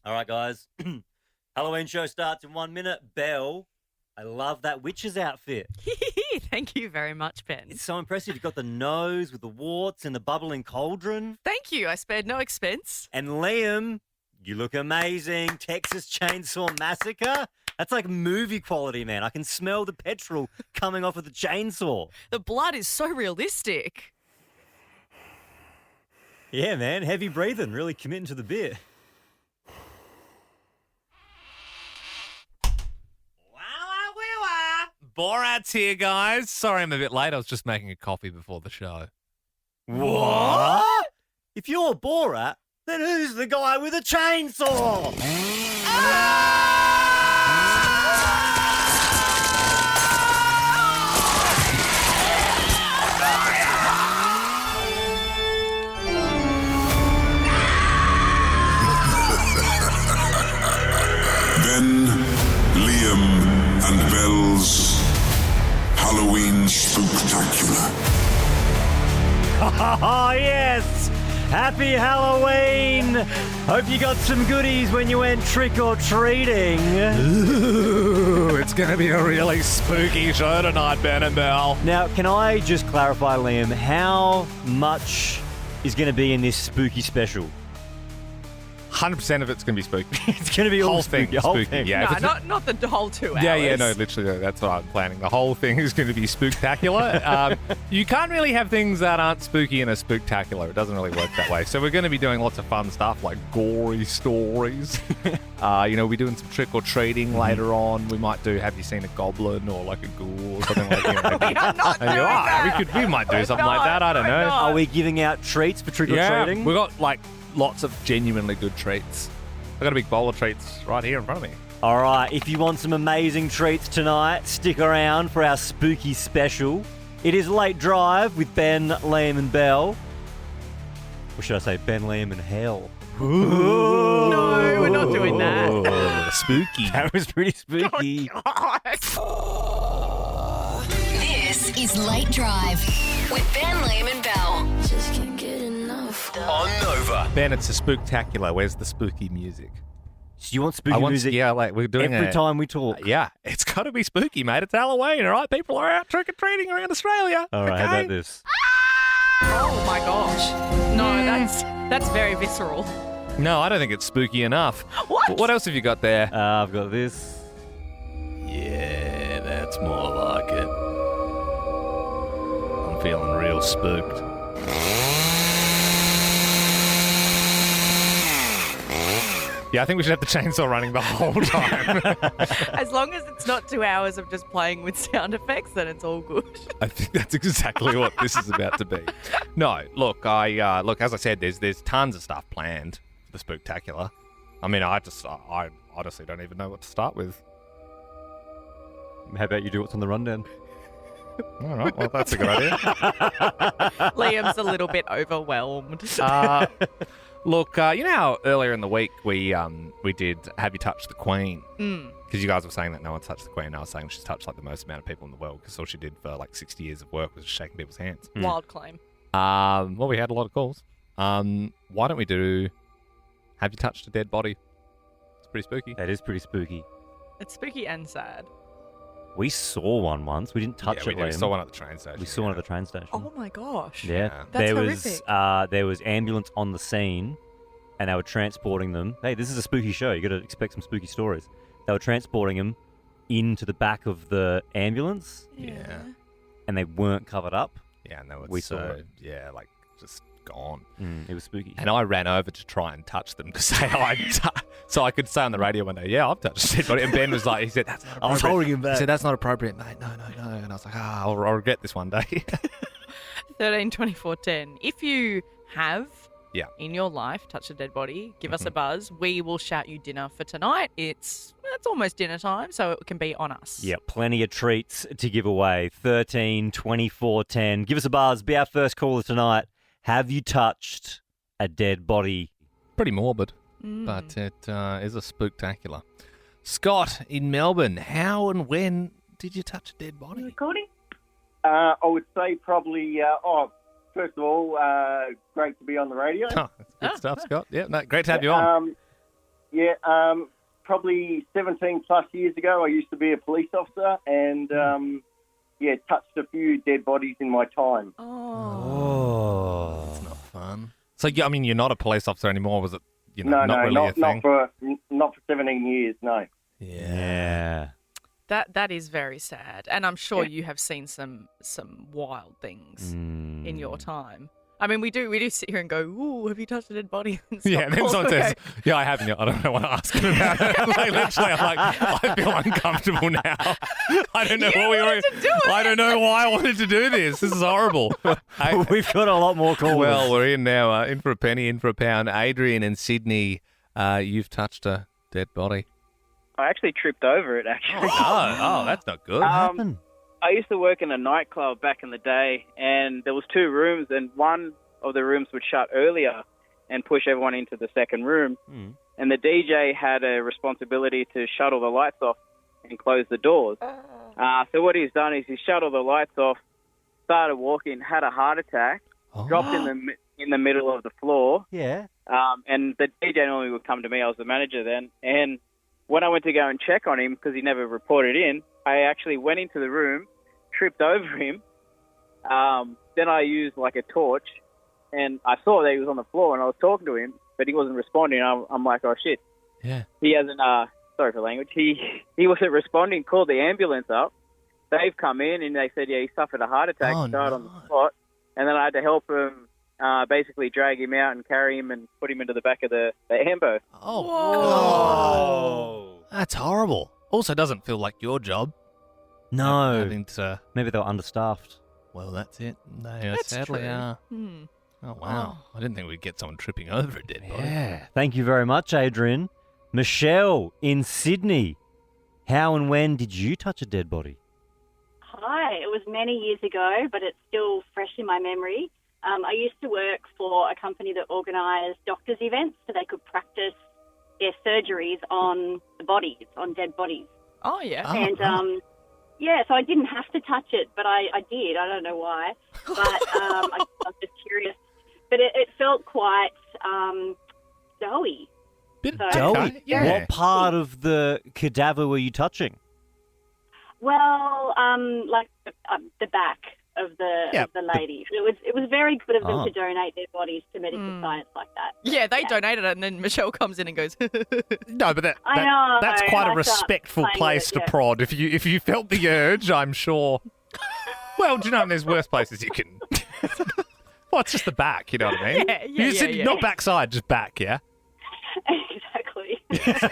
All right, guys. Halloween show starts in 1 minute. Belle, I love that witch's outfit. Thank you very much, Ben. It's so impressive. You've got the nose with the warts and the bubbling cauldron. Thank you. I spared no expense. And Liam, you look amazing. Texas Chainsaw Massacre. That's like movie quality, man. I can smell the petrol coming off of the chainsaw. The blood is so realistic. Yeah, man. Heavy breathing. Really committing to the bit. Borat's here, guys. Sorry I'm a bit late. I was just making a coffee before the show. What? If you're Borat, then who's the guy with a chainsaw? Ben, Liam, and Belle's Halloween Spooktacular. Oh, yes! Happy Halloween! Hope you got some goodies when you went trick-or-treating. Ooh, it's going to be a really spooky show tonight, Ben and Belle. Now, can I just clarify, Liam, how much is going to be in this spooky special? 100% of it's going to be spooky. It's going to be all whole spooky. thing, Whole spooky. thing. Yeah, No, not the whole 2 hours. Yeah, no, literally, that's what I'm planning. The whole thing is going to be spooktacular. You can't really have things that aren't spooky in a spooktacular. It doesn't really work that way. So we're going to be doing lots of fun stuff like gory stories. We'll be doing some trick-or-treating later on. We might do Have You Seen a Goblin or like a ghoul or something like that. We are not doing that. We might do something like that. I don't know. Are we giving out treats for trick-or-treating? Yeah, we got like lots of genuinely good treats. I've got a big bowl of treats right here in front of me. All right, if you want some amazing treats tonight, stick around for our spooky special. It is Late Drive with Ben, Liam and Belle. Or should I say Ben, Liam and Hell? No, we're not doing that. Spooky. That was pretty spooky. This is Late Drive with Ben, Liam and Belle. Just can't get enough. On Nova. Ben, it's a spooktacular. Where's the spooky music? Do you want spooky music Yeah, like we're doing every time we talk? Yeah, it's got to be spooky, mate. It's Halloween, all right? People are out trick-or-treating around Australia. All right, okay? how about this? Oh my gosh. No, that's very visceral. No, I don't think it's spooky enough. What? What else have you got there? I've got this. Yeah, that's more like it. I'm feeling real spooked. Yeah, I think we should have the chainsaw running the whole time. As long as it's not 2 hours of just playing with sound effects, then it's all good. I think that's exactly what this is about to be. No, look, as I said, there's tons of stuff planned for the Spooktacular. I mean, I honestly don't even know what to start with. How about you do what's on the rundown? All right, well, that's a good idea. Liam's a little bit overwhelmed. Look, you know how earlier in the week we did Have You Touched the Queen? Because you guys were saying that no one's touched the Queen. I was saying she's touched like the most amount of people in the world because all she did for like 60 years of work was just shaking people's hands. Wild claim. Well, we had a lot of calls. Why don't we do Have You Touched a Dead Body? It's pretty spooky. That is pretty spooky. It's spooky and sad. We saw one once. We didn't touch we it, did. We Liam. saw one at the train station. We saw one at the train station. Oh my gosh. Yeah. That's There was ambulance on the scene and they were transporting them. Hey, this is a spooky show. You got to expect some spooky stories. They were transporting them into the back of the ambulance Yeah. and they weren't covered up. Yeah, no, it's We saw it. Yeah, like just gone. It was spooky. And I ran over to try and touch them to say so I could say on the radio one day, yeah, I've touched a dead body. And Ben was like, he said, that's not appropriate. I was holding him back. He said, that's not appropriate, mate. No. And I was like, I'll regret this one day. 13 24 10. If you have Yeah. in your life touched a dead body, give us a buzz. We will shout you dinner for tonight. It's almost dinner time, so it can be on us. Yeah, plenty of treats to give away. 13 24 10. Give us a buzz. Be our first caller tonight. Have you touched a dead body? Pretty morbid, but it is a spooktacular. Scott in Melbourne, how and when did you touch a dead body? Recording? I would say probably, first of all, great to be on the radio. Oh, that's good stuff, Scott. Yeah, no, great to have you on. Yeah, probably 17 plus years ago, I used to be a police officer and, touched a few dead bodies in my time. Oh. That's not fun. So, I mean, you're not a police officer anymore, was it? No, not really a thing? not for 17 years, no. Yeah. That is very sad, and I'm sure you have seen some wild things in your time. I mean, we do sit here and go, "Ooh, have you touched a dead body?" And Yeah, and then someone says, "Yeah, I haven't yet. I don't know what to ask him about it." Like, literally, I'm like, I feel uncomfortable now. I don't know I don't know why I wanted to do this. This is horrible. We've got a lot more calls. Well, we're in now. In for a penny, in for a pound. Adrian in Sydney, you've touched a dead body. I actually tripped over it, actually. Oh, that's not good. What happened? I used to work in a nightclub back in the day, and there was 2 rooms, and one of the rooms would shut earlier and push everyone into the second room. And the DJ had a responsibility to shut all the lights off and close the doors. So what he's done is he shut all the lights off, started walking, had a heart attack, dropped in the middle of the floor. Yeah. And the DJ normally would come to me. I was the manager then. And when I went to go and check on him, because he never reported in, I actually went into the room, tripped over him. Then I used like a torch, and I saw that he was on the floor, and I was talking to him, but he wasn't responding. I'm like, oh shit. Yeah. He hasn't. Sorry for language. He wasn't responding. Called the ambulance up. They've come in and they said, yeah, he suffered a heart attack. He died on the spot, and then I had to help him. Basically drag him out and carry him and put him into the back of the ambo. Oh, Oh. that's horrible. Also, doesn't feel like your job. No. Having to, Maybe they were understaffed. well, that's it. They That's sadly true. are. Hmm. Oh, wow. I didn't think we'd get someone tripping over a dead body. Yeah. Thank you very much, Adrian. Michelle in Sydney. How and when did you touch a dead body? Hi, it was many years ago, but it's still fresh in my memory. I used to work for a company that organised doctors' events so they could practice their surgeries on the bodies, on dead bodies. Oh, yeah. And, so I didn't have to touch it, but I did. I don't know why. But I'm just curious. But it felt quite doughy. Bit So- Doughy? Yeah. What part of the cadaver were you touching? Well, like the back of the lady. It was very good of them to donate their bodies to medical science like that. Yeah, they donated it, and then Michelle comes in and goes, No, but I know, that's quite I a start respectful playing place with it, to yeah. prod. If you felt the urge, I'm sure. Well, do you know, there's worse places you can. Well, it's just the back, you know what I mean? You said not backside, just back, yeah? Exactly. It's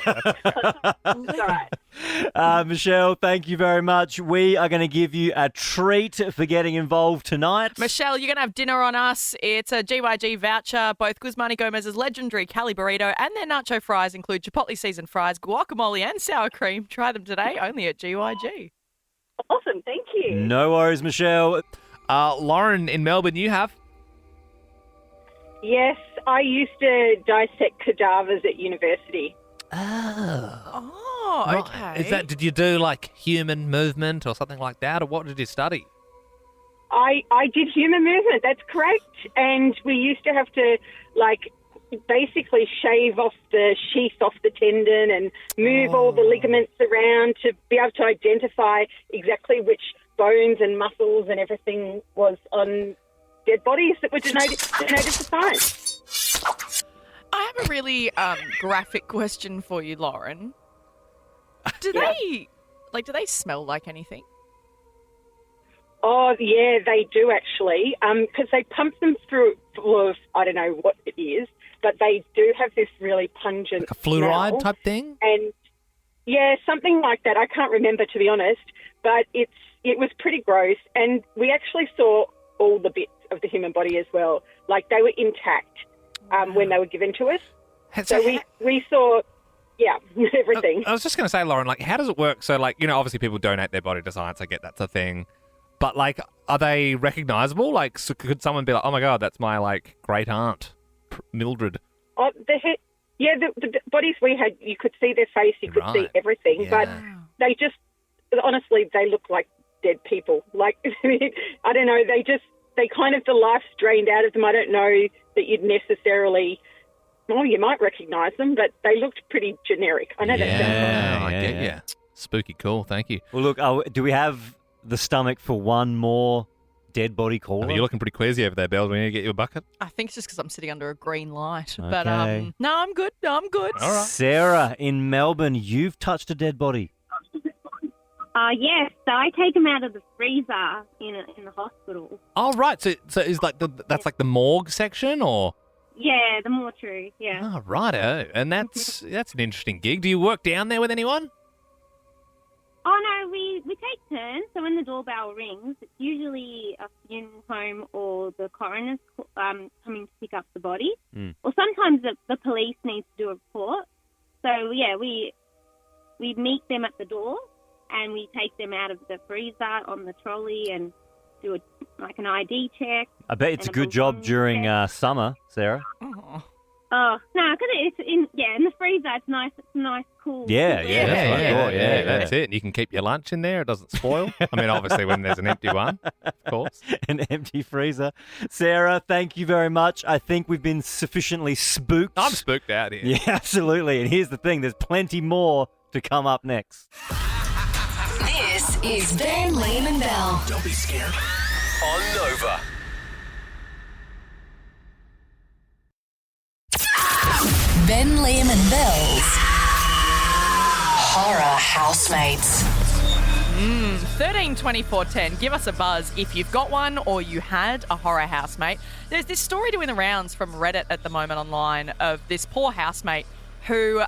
all right. Michelle, thank you very much. We are going to give you a treat for getting involved tonight. Michelle, you're going to have dinner on us. It's a GYG voucher. Both Guzmani Gomez's legendary Cali burrito and their nacho fries include chipotle seasoned fries, guacamole and sour cream. Try them today only at GYG. Awesome. Thank you. No worries, Michelle. Lauren in Melbourne, you have? Yes, I used to dissect cadavers at university. Oh, Right. okay. Did you do like human movement or something like that, or what did you study? I did human movement, that's correct. And we used to have to, basically shave off the sheath off the tendon and move all the ligaments around to be able to identify exactly which bones and muscles and everything was on dead bodies that were donated to science. I have a really graphic question for you, Lauren. Do they smell like anything? Oh, yeah, they do actually, because they pump them through full of, I don't know what it is, but they do have this really pungent Like a fluoride smell. type thing? And, yeah, something like that. I can't remember, to be honest, but it was pretty gross. And we actually saw all the bits of the human body as well. Like, they were intact when they were given to us. So we saw... Yeah, everything. I was just going to say, Lauren, how does it work? So, obviously people donate their body to science. I get that's a thing. But, are they recognizable? So could someone be like, oh, my God, that's my, great aunt, Mildred? Oh, the bodies we had, you could see their face, you could see everything. Yeah. But they just, honestly, they look like dead people. I don't know, they kind of, the life's drained out of them. I don't know that you'd necessarily well, you might recognise them, but they looked pretty generic. I know that sounds Yeah, I Yeah, get yeah. you. Spooky cool, thank you. Well, look, do we have the stomach for one more dead body caller? You're looking pretty queasy over there, Bells. We need to get you a bucket. I think it's just because I'm sitting under a green light. But Okay. no, I'm good. No, I'm good. All right. Sarah in Melbourne, you've touched a dead body. Yes, so I take them out of the freezer in the hospital. Oh, right. So is like that's like the morgue section, or? Yeah, the mortuary, yeah. Oh, righto. And that's an interesting gig. Do you work down there with anyone? Oh, no, we take turns. So when the doorbell rings, it's usually a funeral home or the coroner's coming to pick up the body. Or sometimes the police needs to do a report. So, yeah, we meet them at the door and we take them out of the freezer on the trolley and do an ID check. I bet it's a and good job belonging during check. summer, Sarah. Oh, no, because it's in the freezer. It's nice. It's nice, cool. Yeah, cool yeah, air. that's what I thought, yeah. That's it. You can keep your lunch in there. It doesn't spoil. I mean, obviously, when there's an empty one, of course. An empty freezer. Sarah, thank you very much. I think we've been sufficiently spooked. I'm spooked out here. Yeah, absolutely. And here's the thing. There's plenty more to come up next. This is Ben, Liam and Bell. Don't be scared. On Nova. Ben, Liam and Bell's Horror Housemates. 13 24 10. Give us a buzz if you've got one or you had a horror housemate. There's this story doing the rounds from Reddit at the moment online of this poor housemate who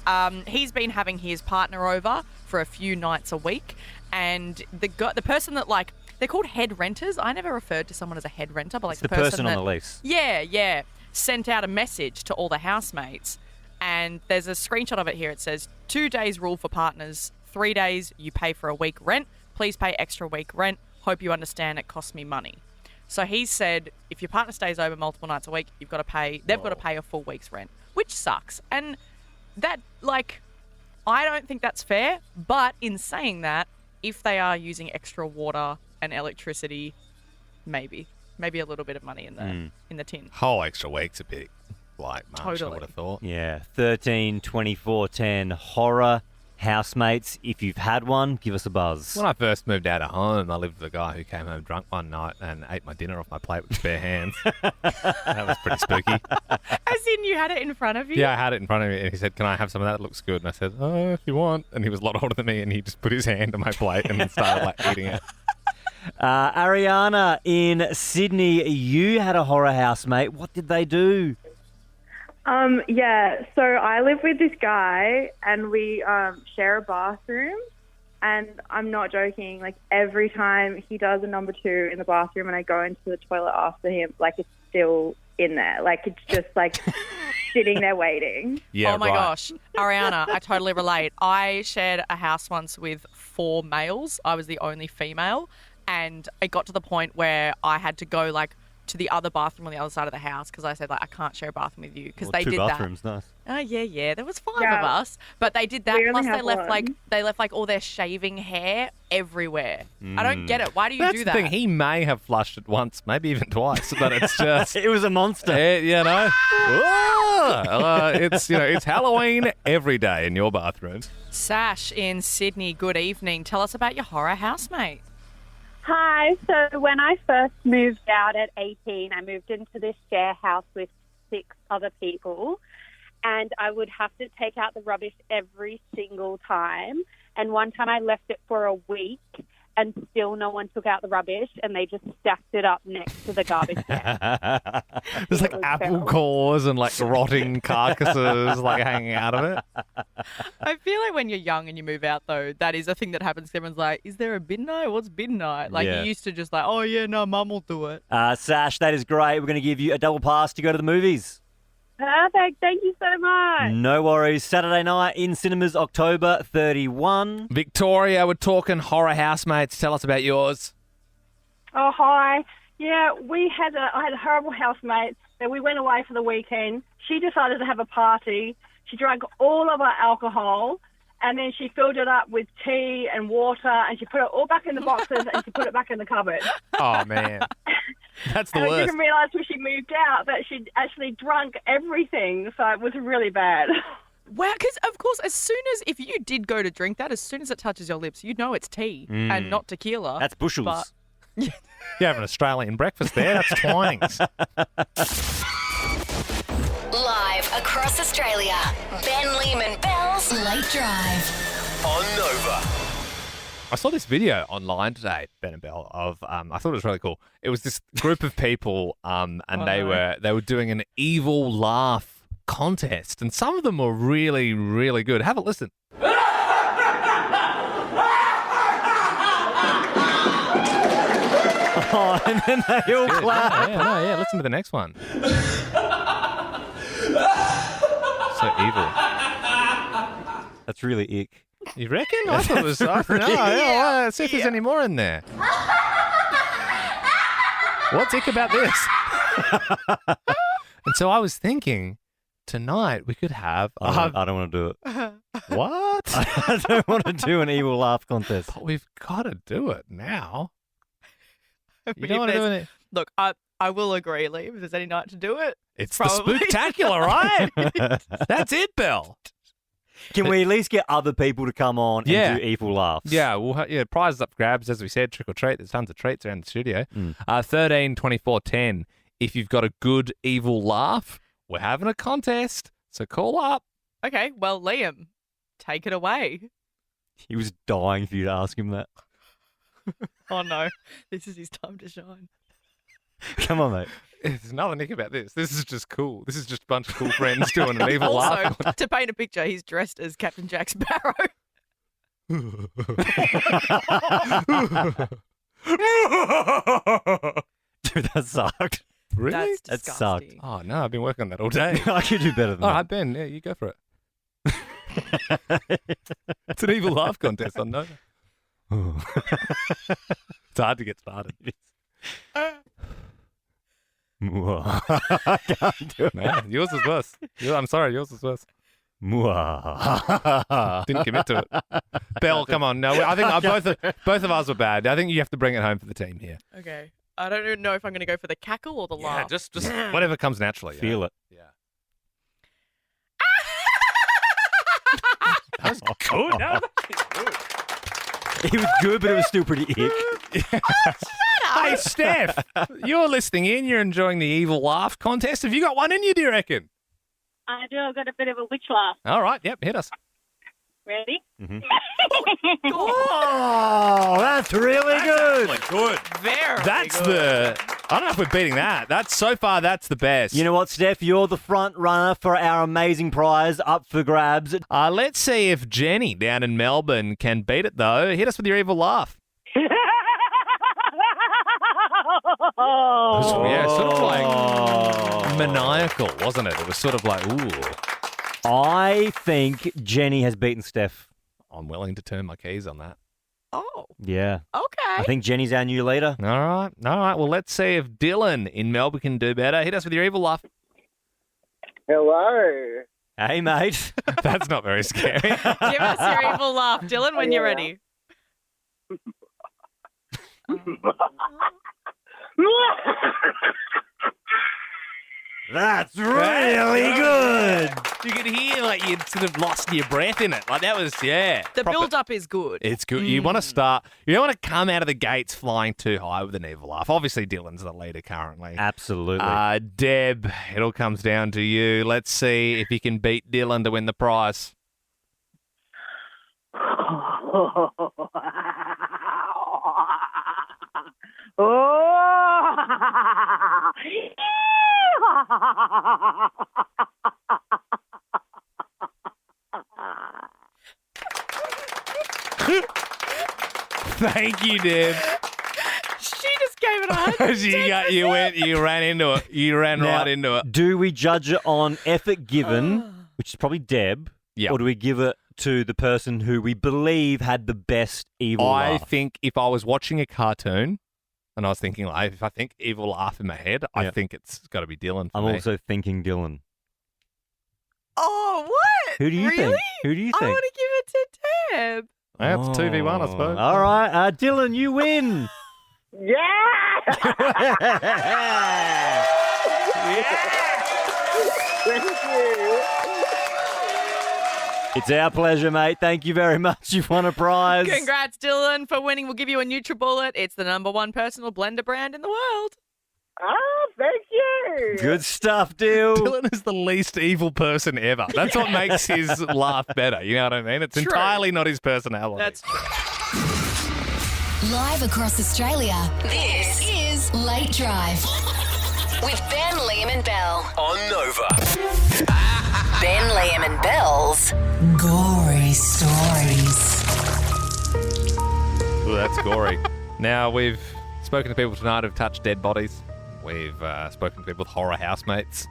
he's been having his partner over for a few nights a week, and the person that, like, they're called head renters. I never referred to someone as a head renter, but like It's the person on that, the lease. Yeah, sent out a message to all the housemates, and there's a screenshot of it here. It says 2 days rule for partners, 3 days you pay for a week rent. Please pay extra week rent. Hope you understand it costs me money. So he said if your partner stays over multiple nights a week, they've got to pay a full week's rent, which sucks. And that, like, I don't think that's fair. But in saying that, if they are using extra water and electricity, maybe a little bit of money in the tin. Whole extra week's a bit much, Totally. I would have thought. Yeah, 13 24 10 horror housemates. If you've had one, give us a buzz. When I first moved out of home, I lived with a guy who came home drunk one night and ate my dinner off my plate with bare hands. That was pretty spooky. As in, you had it in front of you? Yeah, I had it in front of me, and he said, "Can I have some of that? It looks good." And I said, "Oh, if you want." And he was a lot older than me, and he just put his hand on my plate and then started like eating it. Ariana in Sydney, you had a horror housemate. What did they do? Yeah, so I live with this guy and we share a bathroom, and I'm not joking, like every time he does a number 2 in the bathroom and I go into the toilet after him, like it's still in there. Like it's just like sitting there waiting. Yeah, oh my right. gosh. Ariana, I totally relate. I shared a house once with 4 males. I was the only female, and it got to the point where I had to go like to the other bathroom on the other side of the house because I said, like, I can't share a bathroom with you because Well, they two did bathrooms, nice. that. Oh yeah. There was 5 Yeah. of us, but they did that. We only Plus, have one. they left like all their shaving hair everywhere. I don't get it. Why do you That's do the that? thing. He may have flushed it once, maybe even twice, but it's just, It was a monster. you know, it's Halloween every day in your bathroom. Sash in Sydney. Good evening. Tell us about your horror housemate. Hi. So when I first moved out at 18, I moved into this share house with 6 other people, and I would have to take out the rubbish every single time. And one time I left it for a week and still no one took out the rubbish, and they just stacked it up next to the garbage can. There's like was apple terrible. cores and like rotting carcasses like hanging out of it. I feel like when you're young and you move out, though, that is a thing that happens. Everyone's like, is there a bin night? What's bin night? Like, Yeah. you used to just like, oh, yeah, no, mum will do it. Sash, that is great. We're going to give you a double pass to go to the movies. Perfect. Thank you so much. No worries. Saturday night in cinemas, October 31. Victoria, we're talking horror housemates. Tell us about yours. Oh, hi. Yeah, I had a horrible housemate that we went away for the weekend. She decided to have a party. She drank all of our alcohol, and then she filled it up with tea and water, and she put it all back in the boxes and she put it back in the cupboard. Oh, man. That's the and I worst. didn't realise when she moved out that she'd actually drunk everything, so it was really bad. Wow, because of course, if you did go to drink that, as soon as it touches your lips, you know it's tea and not tequila. That's bushels. But You have an Australian breakfast there. That's Twinings. Live across Australia, Ben Lehman Bell's Late Drive. On Nova. I saw this video online today, Ben and Bell, of I thought it was really cool. It was this group of people, and they were doing an evil laugh contest, and some of them were really, really good. Have a listen. Oh, and then they all clap. Yeah. Listen to the next one. So evil. That's really ick. You reckon? I thought it was. Let's see if there's any more in there. What's ick about this? And so I was thinking, tonight we could have. I don't want to do it. What? I don't want to do an evil laugh contest. But we've got to do it now. I You mean, don't want to do it. Look, I will agree, Lee, if there's any night to do it. It's probably. the Spooktacular, right? That's it, Bell. Can we at least get other people to come on and do evil laughs? Yeah, prizes up for grabs, as we said, trick or treat. There's tons of treats around the studio. 13, 24, 10. If you've got a good evil laugh, we're having a contest, so call up. Okay, well, Liam, take it away. He was dying for you to ask him that. Oh, no. This is his time to shine. Come on, mate. There's another nick about this. This is just cool. This is just a bunch of cool friends doing an evil Also, laugh. to paint a picture, he's dressed as Captain Jack Sparrow. Dude, that sucked. Really? That's That disgusting. sucked. Oh, no, I've been working on that all day. I could do better than All that. right, Ben, yeah, you go for it. It's an evil laugh contest, I know. It's hard to get started. I can't do it. Man, yours is worse. I'm sorry, yours is worse. Didn't commit to it. Bell, come on. No, I think both of us were bad. I think you have to bring it home for the team here. Okay. I don't even know if I'm going to go for the cackle or the laugh. Just whatever comes naturally. Feel it. Yeah. That was good. That was good. It was good, but it was still pretty ick. Hey, Steph, you're listening in. You're enjoying the evil laugh contest. Have you got one in you, do you reckon? I do. I've got a bit of a witch laugh. All right. Yep. Hit us. Ready? Oh, that's really good. Good. Very That's good. I don't know if we're beating that. So far, that's the best. You know what, Steph? You're the front runner for our amazing prize up for grabs. Let's see if Jenny down in Melbourne can beat it, though. Hit us with your evil laugh. Yeah, sort of like maniacal, wasn't it? It was sort of like, ooh. I think Jenny has beaten Steph. I'm willing to turn my keys on that. Oh, Yeah. okay. I think Jenny's our new leader. All right. Well, let's see if Dylan in Melbourne can do better. Hit us with your evil laugh. Hello. Hey, mate. That's not very scary. Give us your evil laugh, Dylan, when you're ready. That's really good. You could hear like you'd sort of lost your breath in it. Like that was, The proper- build-up is good. It's good. You want to start. You don't want to come out of the gates flying too high with an evil laugh. Obviously, Dylan's the leader currently. Absolutely. Deb, it all comes down to you. Let's see if you can beat Dylan to win the prize. Thank you, Deb. She just gave it 100%. You ran into it. You ran Now, right into it. Do we judge it on effort given, which is probably Deb, Yeah. or do we give it to the person who we believe had the best evil I laugh? think if I was watching a cartoon and I was thinking, like, if I think evil laugh in my head, I Yeah. think it's got to be Dylan for I'm me. also thinking Dylan. Oh, what? Who do you really? think? Who do you I think? want to give it to Deb. Yeah, it's 2v1, I suppose. All right, Dylan, you win. Yeah! Thank you. It's our pleasure, mate. Thank you very much. You've won a prize. Congrats, Dylan, for winning. We'll give you a NutriBullet. It's the #1 personal blender brand in the world. Oh, thank you. Good stuff, Dill. Dylan is the least evil person ever. That's what makes his laugh better. You know what I mean? It's entirely not his personality. That's true. Live across Australia, this is Late Drive with Ben, Liam and Bell. On Nova. Ben, Liam and Bell's Gory Stories. Ooh, that's gory. Now, we've spoken to people tonight who've touched dead bodies. We've spoken to people with horror housemates.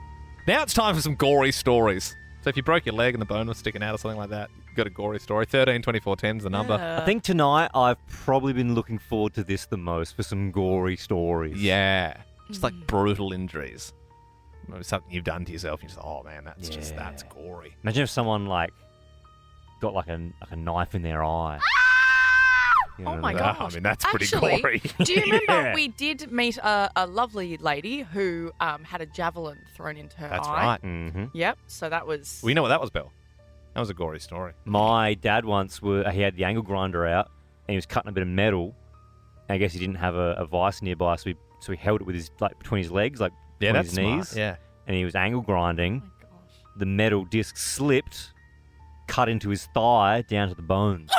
Now it's time for some gory stories. So if you broke your leg and the bone was sticking out or something like that, you've got a gory story. 13 24 10 is the number. I think tonight I've probably been looking forward to this the most for some gory stories. Yeah. Just like brutal injuries. Maybe something you've done to yourself. And you're just, oh man, that's gory. Imagine if someone got like a knife in their eye. You know Oh my what I mean? gosh. I mean, that's pretty Actually, gory. Do you remember Yeah. we did meet a lovely lady who had a javelin thrown into her That's eye? right. Mm-hmm. Yep. So that was. We know what that was, Bill. That was a gory story. My dad once he had the angle grinder out and he was cutting a bit of metal. And I guess he didn't have a vice nearby, so he held it with his between his legs, Yeah, between that's his smart. knees. Yeah. And he was angle grinding. Oh my gosh. The metal disc slipped, cut into his thigh down to the bones.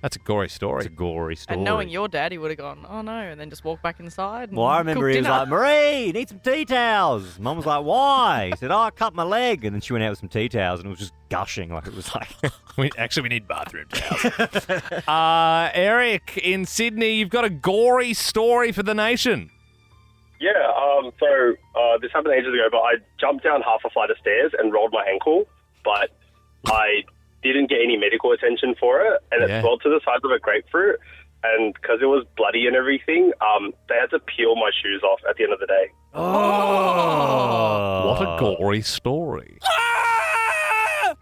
That's a gory story. It's a gory story. And knowing your dad, he would have gone, oh no, and then just walked back inside. And Well, I remember cooked he was dinner. like, Marie, need some tea towels. Mum was like, why? He said, oh, I cut my leg. And then she went out with some tea towels and it was just gushing. Like it was like... we need bathroom towels. Eric, in Sydney, you've got a gory story for the nation. Yeah, so this happened ages ago, but I jumped down half a flight of stairs and rolled my ankle, but I didn't get any medical attention for it, and it swelled to the size of a grapefruit, and because it was bloody and everything, they had to peel my shoes off at the end of the day. Oh. What a gory story.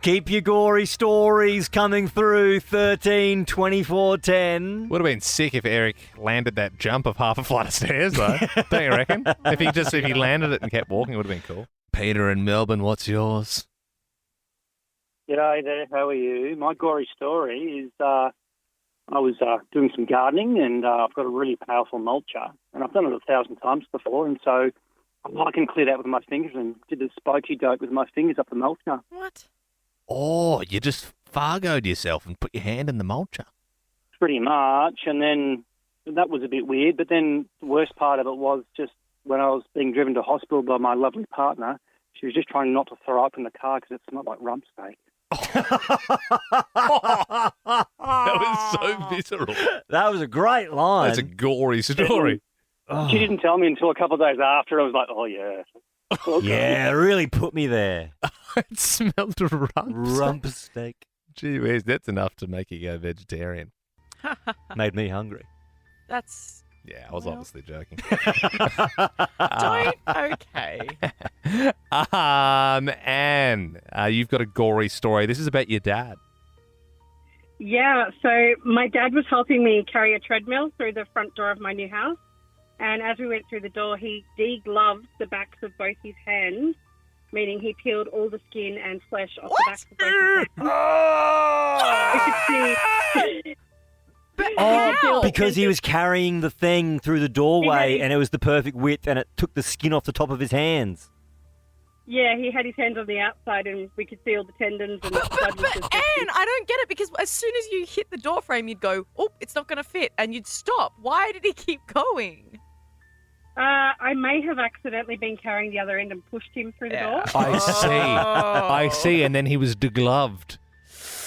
Keep your gory stories coming through 13 24 10. Would have been sick if Eric landed that jump of half a flight of stairs, though. Don't you reckon? If he landed it and kept walking, it would have been cool. Peter in Melbourne, what's yours? G'day there, how are you? My gory story is I was doing some gardening and I've got a really powerful mulcher and I've done it 1,000 times before, and so I can clear that with my fingers and did the spokey dope with my fingers up the mulcher. What? Oh, you just fargoed yourself and put your hand in the mulcher. Pretty much, and then that was a bit weird, but then the worst part of it was just when I was being driven to hospital by my lovely partner, she was just trying not to throw up in the car because it smelled like rump steak. That was so visceral. That was a great line. That's a gory story. She didn't tell me until a couple of days after. I was like, oh, yeah. Okay. Yeah, it really put me there. It smelled of Rump steak. Gee whiz, that's enough to make you go vegetarian. Made me hungry. That's... Yeah, I was obviously joking. Don't... Okay. Anne, you've got a gory story. This is about your dad. Yeah, so my dad was helping me carry a treadmill through the front door of my new house. And as we went through the door, he degloved the backs of both his hands, meaning he peeled all the skin and flesh off the backs of both his hands. We could see... Oh, because he was carrying the thing through the doorway and it was the perfect width and it took the skin off the top of his hands. Yeah, he had his hands on the outside and we could see all the tendons and the blood was just... Anne, I don't get it, because as soon as you hit the door frame, you'd go, oh, it's not going to fit, and you'd stop. Why did he keep going? I may have accidentally been carrying the other end and pushed him through the door. I see. And then he was degloved.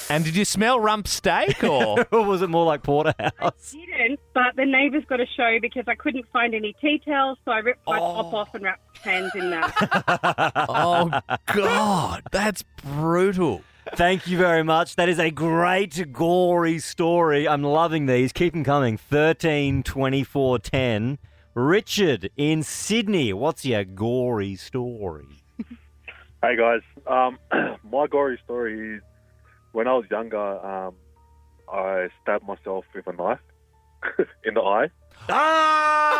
And did you smell rump steak or was it more like porterhouse? I didn't, but the neighbours got a show because I couldn't find any tea towels, so I ripped my top off and wrapped hands in that. Oh, God, that's brutal. Thank you very much. That is a great gory story. I'm loving these. Keep them coming. 13 24 10. Richard in Sydney, what's your gory story? Hey guys, my gory story is when I was younger, I stabbed myself with a knife, in the eye. Ah!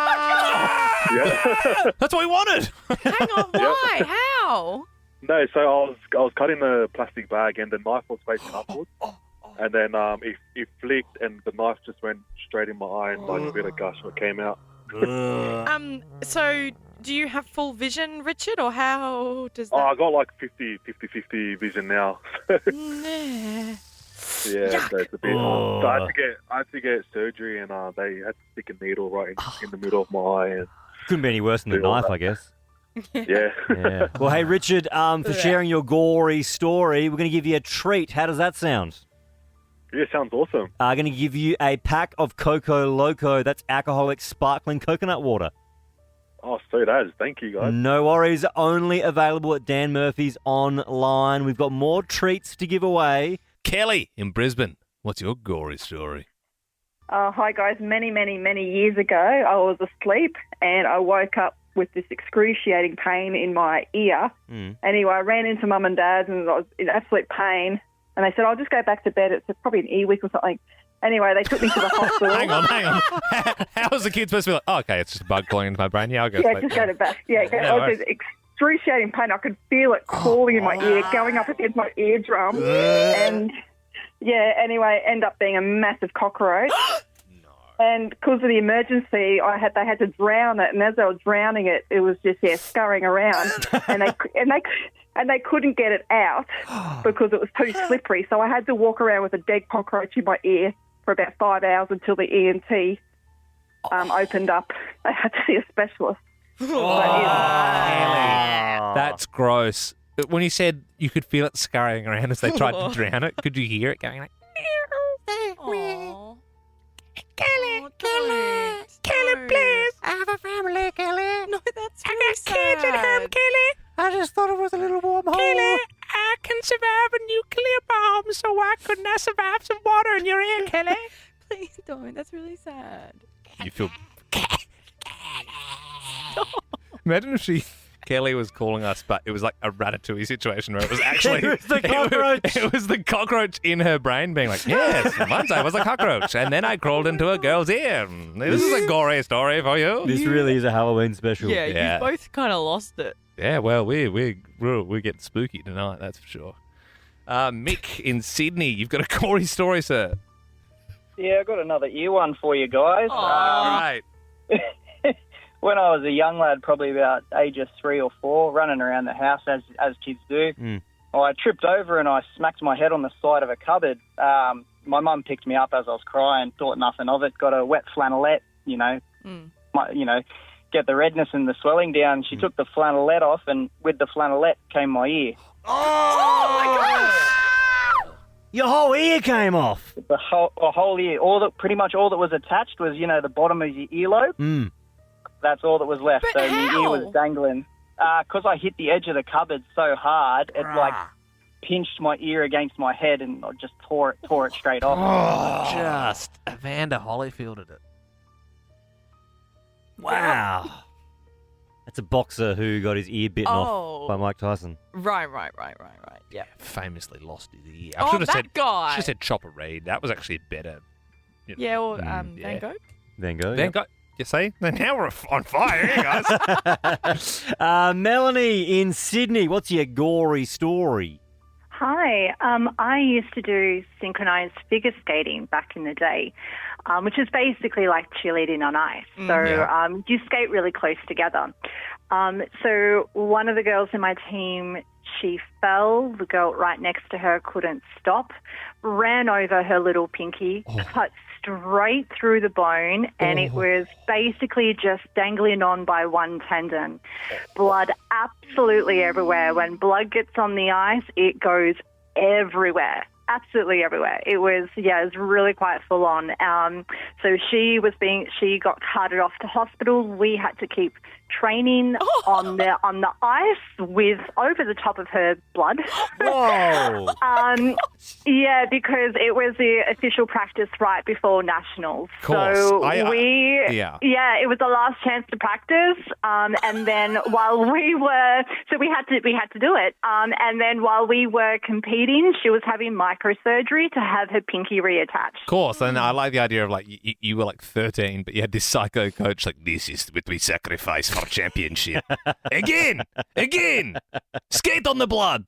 Yeah. That's what we wanted. Hang on, why? How? No, so I was cutting the plastic bag and the knife was facing upwards. And then it flicked and the knife just went straight in my eye and like a bit of gush that came out. So do you have full vision, Richard, or how does that... Oh, I got like 50-50 vision now. Nah. Yeah, so it's a bit. So I had to get surgery, and they had to stick a needle right in the middle of my eye. And Couldn't be any worse than the knife, I guess. yeah. Yeah. Well, hey, Richard, for sharing your gory story, we're going to give you a treat. How does that sound? Yeah, sounds awesome. I'm going to give you a pack of Coco Loco. That's alcoholic sparkling coconut water. Oh, sweet as. Thank you, guys. No worries. Only available at Dan Murphy's online. We've got more treats to give away. Kelly in Brisbane, what's your gory story? Hi, guys. Many, many, many years ago, I was asleep and I woke up with this excruciating pain in my ear. Anyway, I ran into Mum and Dad's and I was in absolute pain. And they said, I'll just go back to bed. It's probably an earwig or something. Anyway, they took me to the hospital. Hang on. How was the kid supposed to be like, oh, okay, it's just a bug calling into my brain. Yeah, I'll go sleep. Just go to bed. Yeah, No I was in excruciating pain. I could feel it crawling in my ear, going up against my eardrum. And, yeah, anyway, end up being a massive cockroach. And because of the emergency, they had to drown it. And as they were drowning it, it was just, scurrying around. and they couldn't get it out because it was too slippery. So I had to walk around with a dead cockroach in my ear for about 5 hours until the ENT opened up. I had to see a specialist. That's gross. When you said you could feel it scurrying around as they tried to drown it, could you hear it going like... Kelly, please. I have a family, Kelly. No, that's really sad. I got kids at home, Kelly. I just thought it was a little warm hole. Kelly, I can survive a nuclear bomb, so why couldn't I survive some water in your ear, Kelly? Please don't. That's really sad. You feel... Imagine if Kelly was calling us, but it was like a Ratatouille situation where it was actually... It was the cockroach. It was the cockroach in her brain being like, yes, once I was a cockroach, and then I crawled into a girl's ear. This is a gory story for you. This really is a Halloween special. Yeah. You both kind of lost it. Yeah, well, we're getting spooky tonight, that's for sure. Mick in Sydney, you've got a gory story, sir. Yeah, I've got another ear one for you guys. All right. When I was a young lad, probably about ages 3 or 4, running around the house as kids do, I tripped over and I smacked my head on the side of a cupboard. My mum picked me up as I was crying, thought nothing of it, got a wet flannelette, get the redness and the swelling down. She took the flannelette off, and with the flannelette came my ear. Oh my gosh! Your whole ear came off. The whole ear. Pretty much all that was attached was, the bottom of your earlobe. That's all that was left. But so how? your ear was dangling. Because I hit the edge of the cupboard so hard, it pinched my ear against my head and I just tore it straight off. Just Evander Holyfielded it. Wow. That's a boxer who got his ear bitten off by Mike Tyson. Right. Yeah. Famously lost his ear. Oh, should have that said, guy. Should have said Chopper Reed. That was actually better. Yeah, or Van Gogh. Van Gogh. Van Gogh. You see? Now we're on fire here, guys. Melanie in Sydney, what's your gory story? Hi. I used to do synchronized figure skating back in the day, which is basically like cheerleading on ice. So you skate really close together. So one of the girls in my team, she fell. The girl right next to her couldn't stop, ran over her little pinky, cut straight through the bone, and it was basically just dangling on by one tendon. Blood absolutely everywhere. When blood gets on the ice, it goes everywhere. Absolutely everywhere. It was really quite full on. So she got carted off to hospital. We had to keep training on the ice with over the top of her blood. Whoa! Because it was the official practice right before nationals. Course. So it was the last chance to practice. And then while we were, so we had to do it. And then while we were competing, she was having microsurgery to have her pinky reattached. Of course, and I like the idea of like you were like 13, but you had this psycho coach like, this is what we sacrifice for championship. Again, skate on the blood.